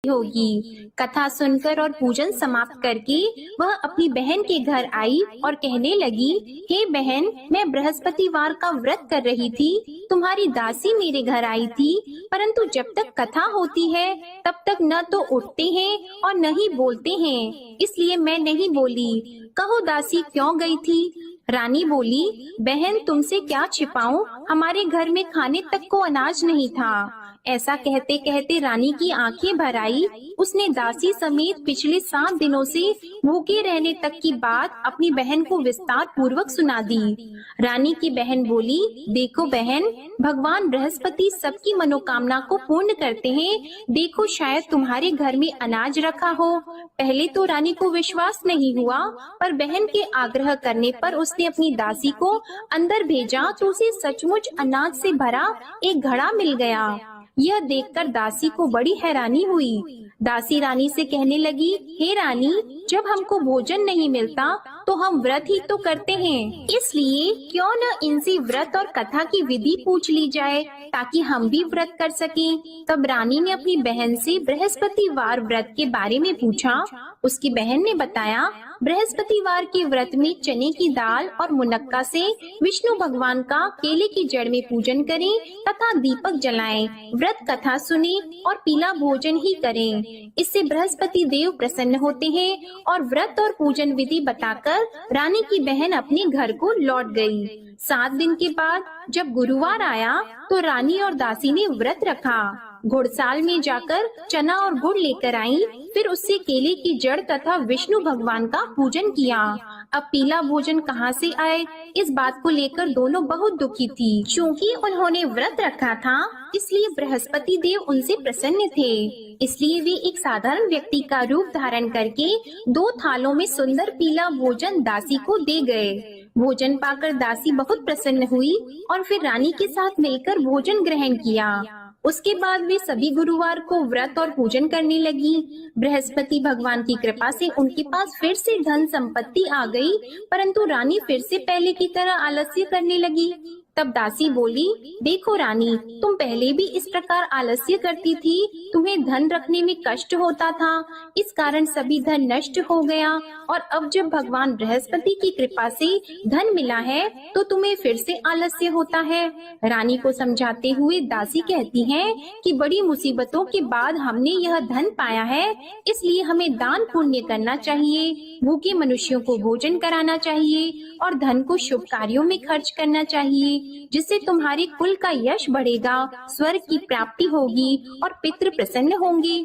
होगी। कथा सुनकर और पूजन समाप्त करके वह अपनी बहन के घर आई और कहने लगी, हे बहन, मैं बृहस्पतिवार का व्रत कर रही थी। तुम्हारी दासी मेरे घर आई थी, परंतु जब तक कथा होती है तब तक न तो उठते हैं और न ही बोलते हैं, इसलिए मैं नहीं बोली। कहो दासी क्यों गई थी? रानी बोली, बहन तुमसे क्या छिपाऊं, हमारे घर में खाने तक को अनाज नहीं था। ऐसा कहते कहते रानी की आंखें भर आई। उसने दासी समेत पिछले 7 दिनों से भूखे रहने तक की बात अपनी बहन को विस्तार पूर्वक सुना दी। रानी की बहन बोली, देखो बहन, भगवान बृहस्पति सबकी मनोकामना को पूर्ण करते हैं। देखो शायद तुम्हारे घर में अनाज रखा हो। पहले तो रानी को विश्वास नहीं हुआ, पर बहन के आग्रह करने पर उसने अपनी दासी को अंदर भेजा तो उसे सचमुच अनाज से भरा एक घड़ा मिल गया। यह देखकर दासी को बड़ी हैरानी हुई। दासी रानी से कहने लगी, हे रानी, जब हमको भोजन नहीं मिलता तो हम व्रत ही तो करते हैं, इसलिए क्यों न इनसे व्रत और कथा की विधि पूछ ली जाए ताकि हम भी व्रत कर सकें। तब रानी ने अपनी बहन से बृहस्पतिवार व्रत के बारे में पूछा। उसकी बहन ने बताया, बृहस्पतिवार के व्रत में चने की दाल और मुनक्का से विष्णु भगवान का केले की जड़ में पूजन करें तथा दीपक जलाएं, व्रत कथा सुने और पीला भोजन ही करें। इससे बृहस्पति देव प्रसन्न होते हैं। और व्रत और पूजन विधि बताकर रानी की बहन अपने घर को लौट गई। 7 दिन के बाद जब गुरुवार आया तो रानी और दासी ने व्रत रखा। घुड़साल में जाकर चना और गुड़ लेकर आई, फिर उससे केले की जड़ तथा विष्णु भगवान का पूजन किया। अब पीला भोजन कहाँ से आए, इस बात को लेकर दोनों बहुत दुखी थी। चूँकि उन्होंने व्रत रखा था, इसलिए बृहस्पति देव उनसे प्रसन्न थे। इसलिए वे एक साधारण व्यक्ति का रूप धारण करके 2 थालों में सुंदर पीला भोजन दासी को दे गए। भोजन पाकर दासी बहुत प्रसन्न हुई और फिर रानी के साथ मिलकर भोजन ग्रहण किया। उसके बाद वे सभी गुरुवार को व्रत और पूजन करने लगी। बृहस्पति भगवान की कृपा से उनके पास फिर से धन संपत्ति आ गई, परंतु रानी फिर से पहले की तरह आलस्य करने लगी। तब दासी बोली, देखो रानी, तुम पहले भी इस प्रकार आलस्य करती थी, तुम्हें धन रखने में कष्ट होता था, इस कारण सभी धन नष्ट हो गया, और अब जब भगवान बृहस्पति की कृपा से धन मिला है तो तुम्हें फिर से आलस्य होता है। रानी को समझाते हुए दासी कहती है कि बड़ी मुसीबतों के बाद हमने यह धन पाया है, इसलिए हमें दान पुण्य करना चाहिए, भूखे मनुष्यों को भोजन कराना चाहिए और धन को शुभ कार्यों में खर्च करना चाहिए, जिससे तुम्हारे कुल का यश बढ़ेगा, स्वर्ग की प्राप्ति होगी और पितृ प्रसन्न होंगे।